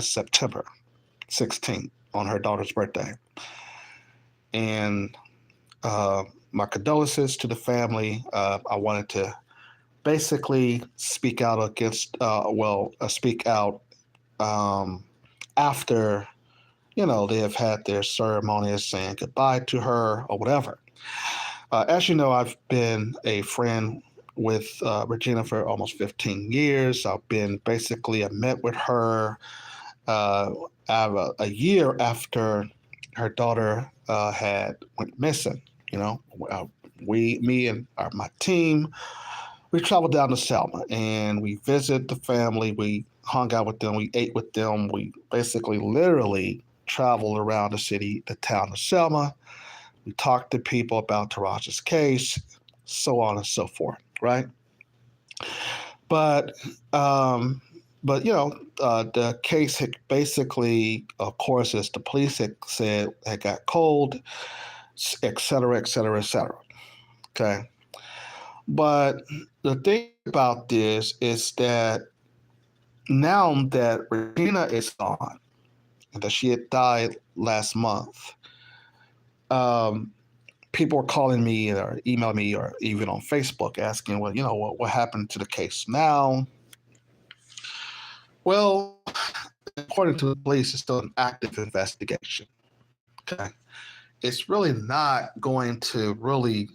September 16th on her daughter's birthday. And my condolences to the family. I wanted to basically speak out against, speak out after, they have had their ceremony saying goodbye to her or whatever. As you know, I've been a friend with Regina for almost 15 years. I've been basically, I met with her a year after her daughter had went missing. Me and my team, we traveled down to Selma and we visited the family. We hung out with them. We ate with them. We basically literally traveled around the town of Selma. We talked to people about Tarasha's case, so on and so forth, right? But the case had basically, of course, as the police had said, had got cold, et cetera, et cetera, et cetera. Okay. But the thing about this is that now that Regina is gone, and that she had died last month, people were calling me or emailing me or even on Facebook asking, well, what happened to the case now? Well, according to the police, it's still an active investigation. Okay. It's really not going to really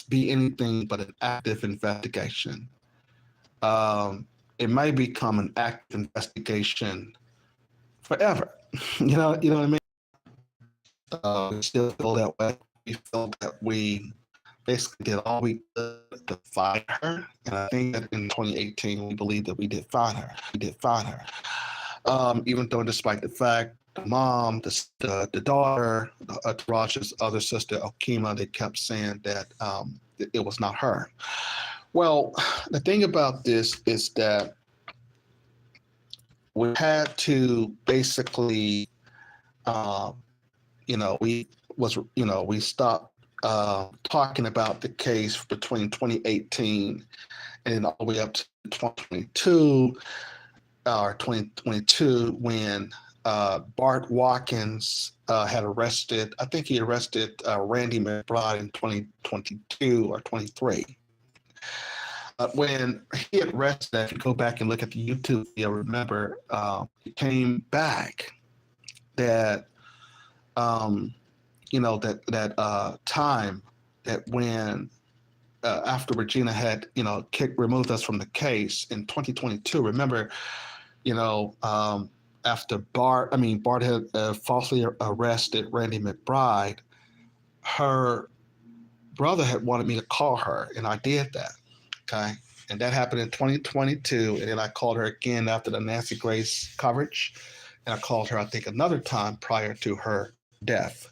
be anything but an active investigation. It may become an active investigation forever. You know what I mean? We still feel that way. We feel that we basically did all we could to find her. And I think that in 2018, we believe that we did find her. Even though despite the fact the mom, the daughter, Tarasha's other sister, Okima, they kept saying that it was not her. Well, the thing about this is that we had to basically, we stopped talking about the case between 2018 and all the way up to 2022 or 2022 when Bart Watkins had arrested, I think he arrested Randy McBride in 2022 or 23. When he had arrested, if you go back and look at the YouTube, you'll remember it came back that, time that when after Regina had, removed us from the case in 2022, remember, after Bart had falsely arrested Randy McBride, her brother had wanted me to call her, and I did that. Okay. And that happened in 2022. And then I called her again after the Nancy Grace coverage. And I called her, I think, another time prior to her death.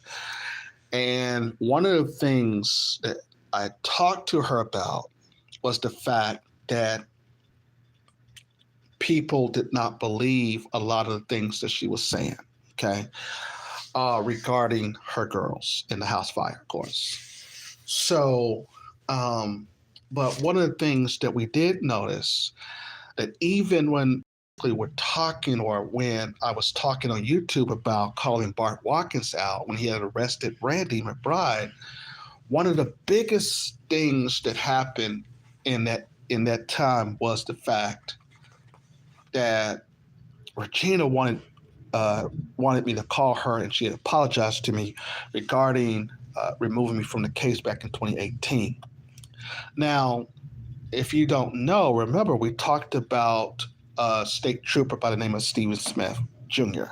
And one of the things that I talked to her about was the fact that people did not believe a lot of the things that she was saying, okay, regarding her girls in the house fire, of course. So, but one of the things that we did notice that even when we were talking, or when I was talking on YouTube about calling Bart Watkins out when he had arrested Randy McBride, one of the biggest things that happened in that time was the fact that Regina wanted me to call her, and she had apologized to me regarding removing me from the case back in 2018. Now, if you don't know, remember we talked about a state trooper by the name of Stephen Smith Jr.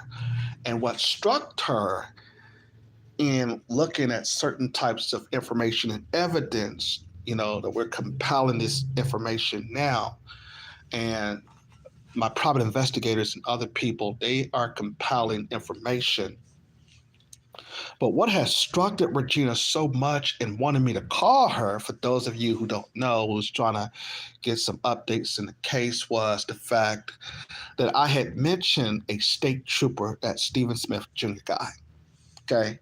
And what struck her in looking at certain types of information and evidence, that we're compiling this information now, and my private investigators and other people, they are compiling information. But what has struck at Regina so much and wanted me to call her, for those of you who don't know, who's trying to get some updates in the case, was the fact that I had mentioned a state trooper, that Stephen Smith Jr. guy, okay,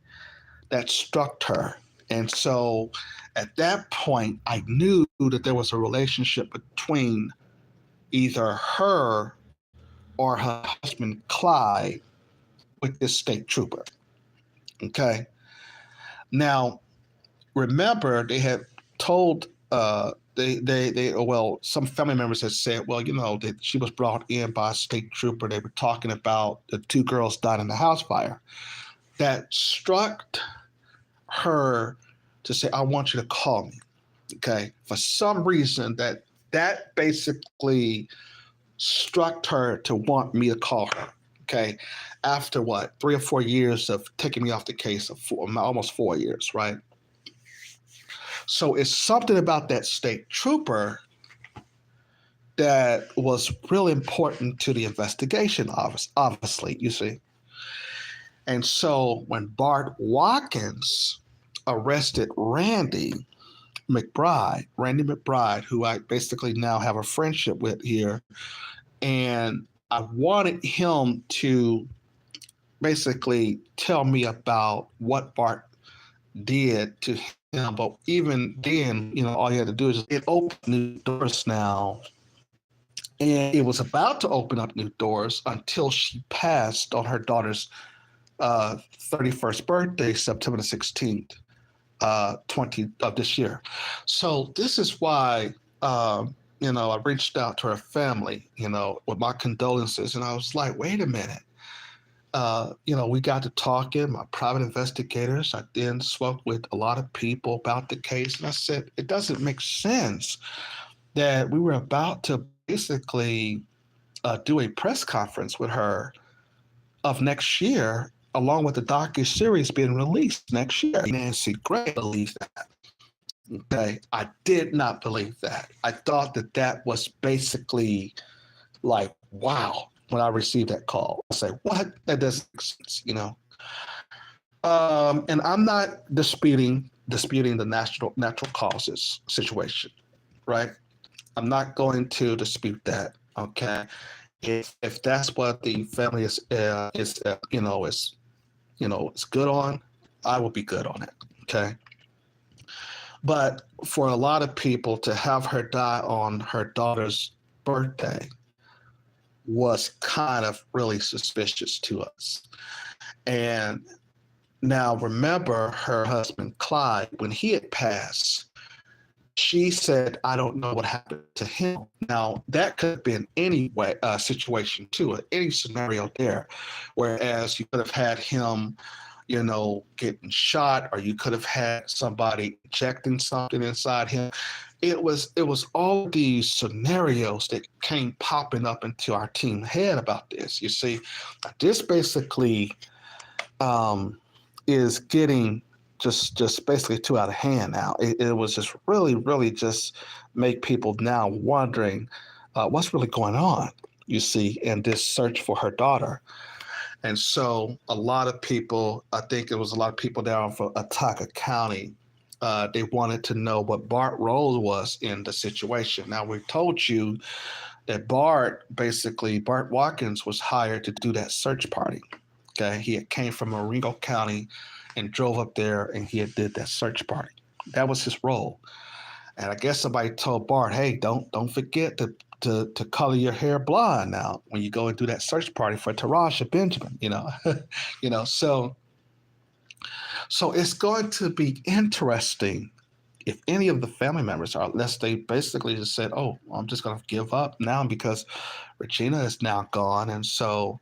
that struck her. And so at that point, I knew that there was a relationship between either her or her husband Clyde with this state trooper. Okay. Now, remember, they had told well, some family members had said, well, that she was brought in by a state trooper. They were talking about the two girls died in the house fire. That struck her to say, I want you to call me. Okay. For some reason, that basically struck her to want me to call her. Okay. After what, 3 or 4 years of taking me off the case, of almost 4 years, right? So it's something about that state trooper that was really important to the investigation, obviously, you see. And so when Bart Watkins arrested Randy McBride, who I basically now have a friendship with here, and I wanted him to basically tell me about what Bart did to him. But even then, all you had to do is it opened new doors now. And it was about to open up new doors until she passed on her daughter's 31st birthday, September the 16th, 20 of this year. So this is why, I reached out to her family, with my condolences. And I was like, wait a minute. We got to talking, my private investigators. I then spoke with a lot of people about the case. And I said, it doesn't make sense that we were about to basically do a press conference with her of next year, along with the docu-series being released next year. Nancy Gray believed that. Okay, I did not believe that. I thought that was basically like, wow, when I received that call. I say, what? That doesn't make sense, And I'm not disputing the natural causes situation, right? I'm not going to dispute that. Okay, if that's what the family is good on, I will be good on it. Okay, but for a lot of people to have her die on her daughter's birthday was kind of really suspicious to us. And now remember, her husband Clyde, when he had passed, she said, I don't know what happened to him. Now, that could have been any situation too, any scenario there. Whereas you could have had him, getting shot, or you could have had somebody injecting something inside him. It was all these scenarios that came popping up into our team head about this. You see, this basically is getting just basically too out of hand now. It was just really just make people now wondering what's really going on, you see, in this search for her daughter. And so a lot of people, I think it was a lot of people down from Ataka County, they wanted to know what Bart's role was in the situation. Now, we told you that Bart Watkins was hired to do that search party. Okay, he had came from Marengo County and drove up there, and he had did that search party. That was his role. And I guess somebody told Bart, "Hey, don't forget to color your hair blonde now when you go and do that search party for Tarasha Benjamin." So it's going to be interesting if any of the family members are, unless they basically just said, "Oh, I'm just going to give up now because Regina is now gone." And so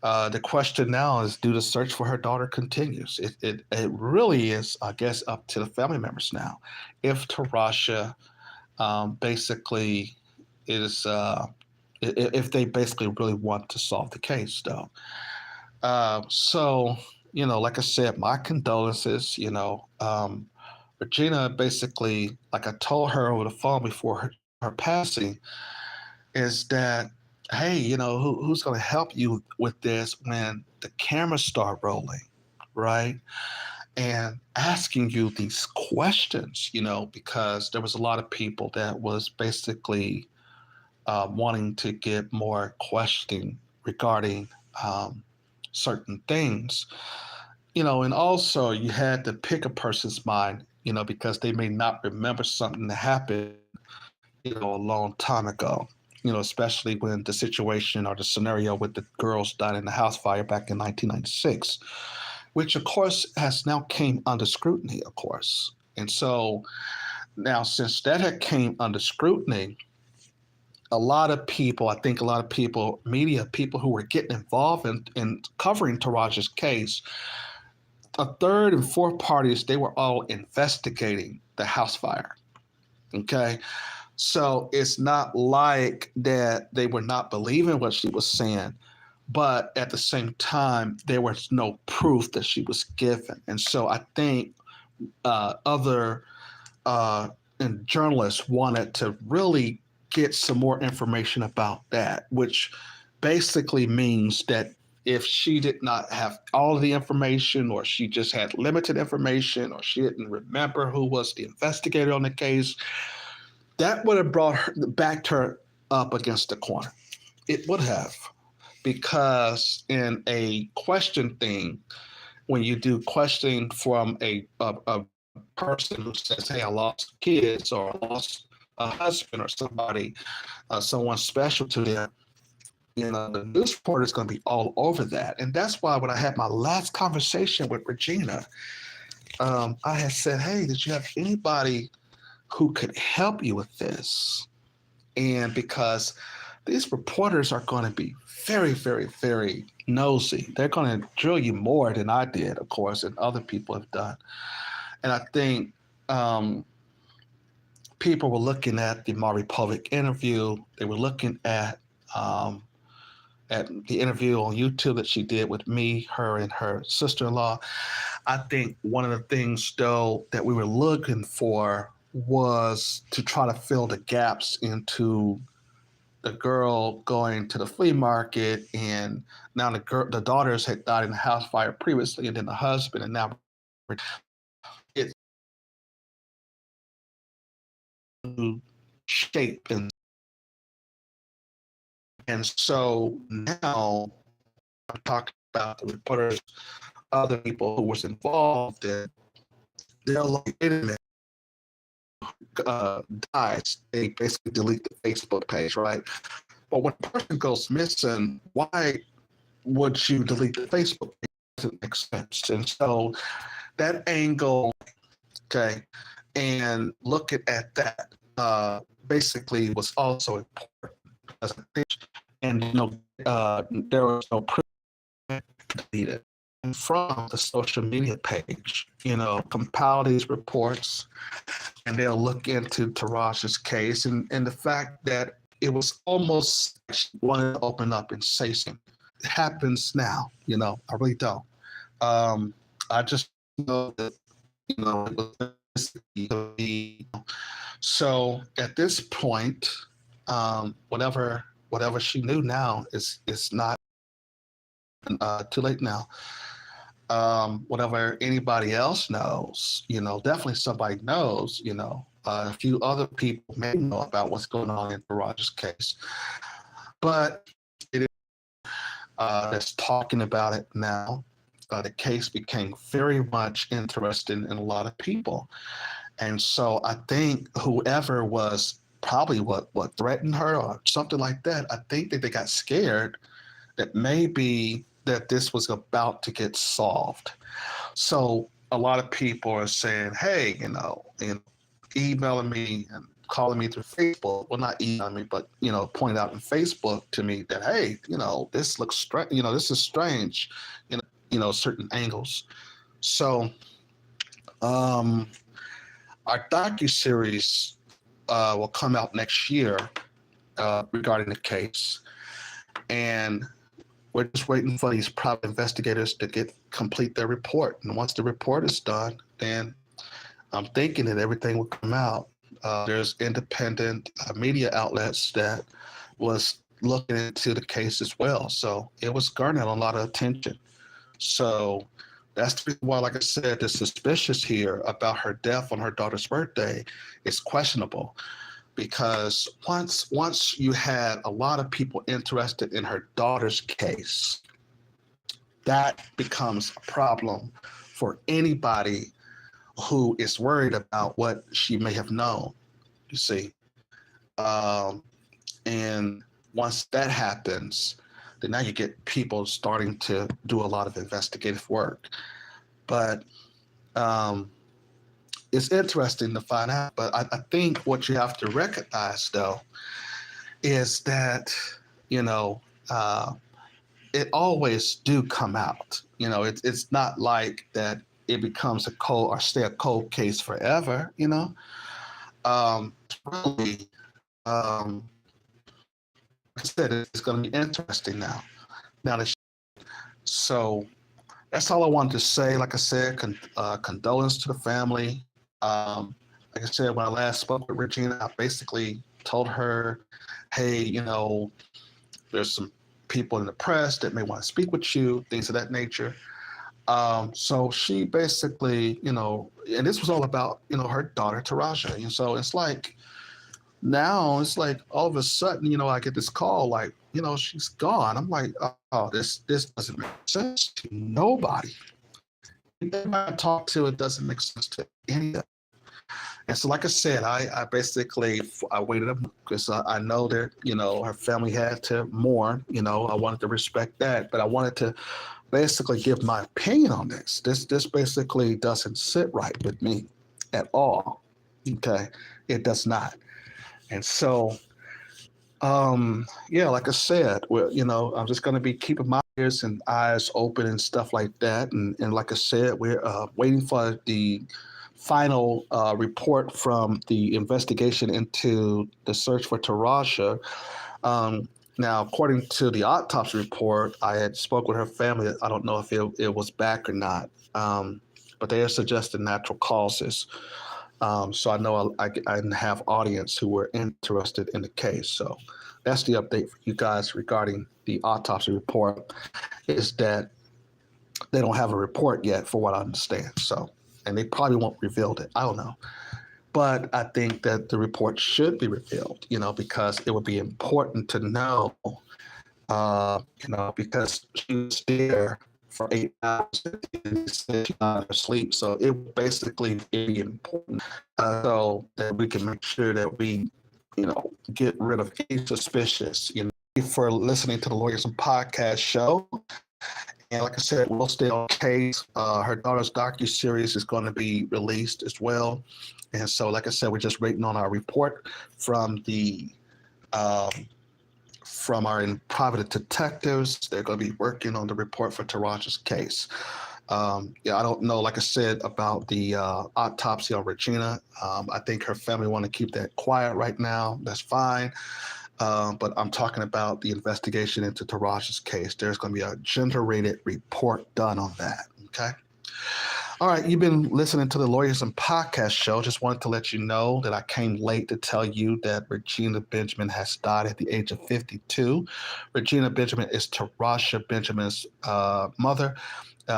the question now is, do the search for her daughter continues? It really is, I guess, up to the family members now. If Tarasha basically is, if they basically really want to solve the case, though. So, like I said, my condolences, Regina basically, like I told her over the phone before her passing, is that, hey, who's going to help you with this when the cameras start rolling, right? And asking you these questions, because there was a lot of people that was basically wanting to get more questioning regarding certain things, and also you had to pick a person's mind, because they may not remember something that happened, a long time ago. especially when the situation or the scenario with the girls died in the house fire back in 1996, which of course has now came under scrutiny, of course. And so now, since that had came under scrutiny, a lot of people, I think a lot of people, media people who were getting involved in covering Taraja's case, a third and fourth parties, they were all investigating the house fire. Okay. So it's not like that they were not believing what she was saying, but at the same time, there was no proof that she was given. And so I think other and journalists wanted to really get some more information about that, which basically means that if she did not have all of the information, or she just had limited information, or she didn't remember who was the investigator on the case, that would have backed her up against the corner. It would have, because in a question thing, when you do questioning from a person who says, "Hey, I lost kids," or "I lost a husband," or somebody, someone special to them, the news reporter is going to be all over that. And that's why when I had my last conversation with Regina, I had said, "Hey, did you have anybody who could help you with this?" And because these reporters are going to be very, very, very nosy. They're going to drill you more than I did, of course, and other people have done. And I think people were looking at the Maury Povich interview. They were looking at the interview on YouTube that she did with me, her, and her sister-in-law. I think one of the things, though, that we were looking for was to try to fill the gaps into the girl going to the flea market, and now the daughters had died in the house fire previously, and then the husband, and now it's shape. And so now I'm talking about the reporters, other people who was involved, and they're like, wait a minute, dies, they basically delete the Facebook page, right? But when a person goes missing, why would you delete the Facebook page? It doesn't make sense. And so that angle, okay, and looking at that basically was also important. And there was no proof deleted from the social media page. Compile these reports, and they'll look into Tarasha's case, and the fact that it was almost like she wanted to open up and say something. It happens now. I really don't. I just know that it was so at this point, whatever she knew now is not too late now. Whatever anybody else knows, definitely somebody knows, a few other people may know about what's going on in Taraja's case. But it is that's talking about it now. The case became very much interesting in a lot of people. And so I think whoever was probably what threatened her or something like that, I think that they got scared that maybe that this was about to get solved. So a lot of people are saying, "Hey, emailing me and calling me through Facebook. Well, not emailing me, but point out in Facebook to me that, hey, this looks strange. This is strange. Certain angles." So our docuseries will come out next year regarding the case, and we're just waiting for these private investigators to complete their report. And once the report is done, then I'm thinking that everything will come out. There's independent media outlets that was looking into the case as well. So it was garnering a lot of attention. So that's the reason why, like I said, the suspicious here about her death on her daughter's birthday is questionable. Because once you had a lot of people interested in her daughter's case, that becomes a problem for anybody who is worried about what she may have known, you see. And once that happens, then now you get people starting to do a lot of investigative work. But um, it's interesting to find out. But I think what you have to recognize, though, is that, you know, uh, it always do come out. It's not like that it becomes a cold or stay a cold case forever. Really, like I said, it's going to be interesting now. Now, so that's all I wanted to say. Like I said, condolence to the family. Like I said, when I last spoke with Regina, I basically told her, hey, there's some people in the press that may want to speak with you, things of that nature. So she basically, and this was all about, her daughter, Tarasha. And so it's like, now it's like all of a sudden, I get this call like, she's gone. I'm like, oh, this doesn't make sense to nobody. Anybody I talk to, it doesn't make sense to any of them. And so, like I said, I basically I waited up because I know that her family had to mourn. I wanted to respect that, but I wanted to basically give my opinion on this. This basically doesn't sit right with me at all. Okay, it does not. And so, yeah, like I said, I'm just going to be keeping my ears and eyes open and stuff like that. And like I said, we're waiting for the final report from the investigation into the search for Tarasha. Now, according to the autopsy report, I had spoke with her family. I don't know if it was back or not, but they are suggesting natural causes. So I know I have audience who were interested in the case. So that's the update for you guys regarding the autopsy report, is that they don't have a report yet, for what I understand. So, and they probably won't reveal it. I don't know. But I think that the report should be revealed, because it would be important to know, because she was there for 8 hours and she's not asleep. So it would basically be important so that we can make sure that we, get rid of any suspicious, for listening to the Lawyers and Podcast show. And like I said, we'll stay on case. Her daughter's docu-series is going to be released as well. And so, like I said, we're just waiting on our report from the from our private detectives. They're going to be working on the report for Tarasha's case. Yeah, I don't know, like I said, about the autopsy on Regina. I think her family want to keep that quiet right now. That's fine. But I'm talking about the investigation into Tarasha's case. There's going to be a gender-rated report done on that. Okay. All right, you've been listening to the Lawyers and Podcast show. Just wanted to let you know that I came late to tell you that Regina Benjamin has died at the age of 52. Regina Benjamin is Tarasha Benjamin's mother.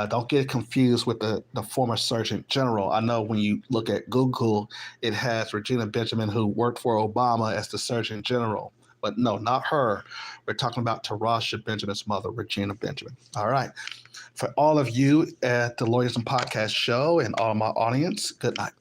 Don't get confused with the former Surgeon General. I know when you look at Google, it has Regina Benjamin, who worked for Obama, as the Surgeon General. But no, not her. We're talking about Tarasha Benjamin's mother, Regina Benjamin. All right. For all of you at the Lawyers and Podcast show and all my audience, good night.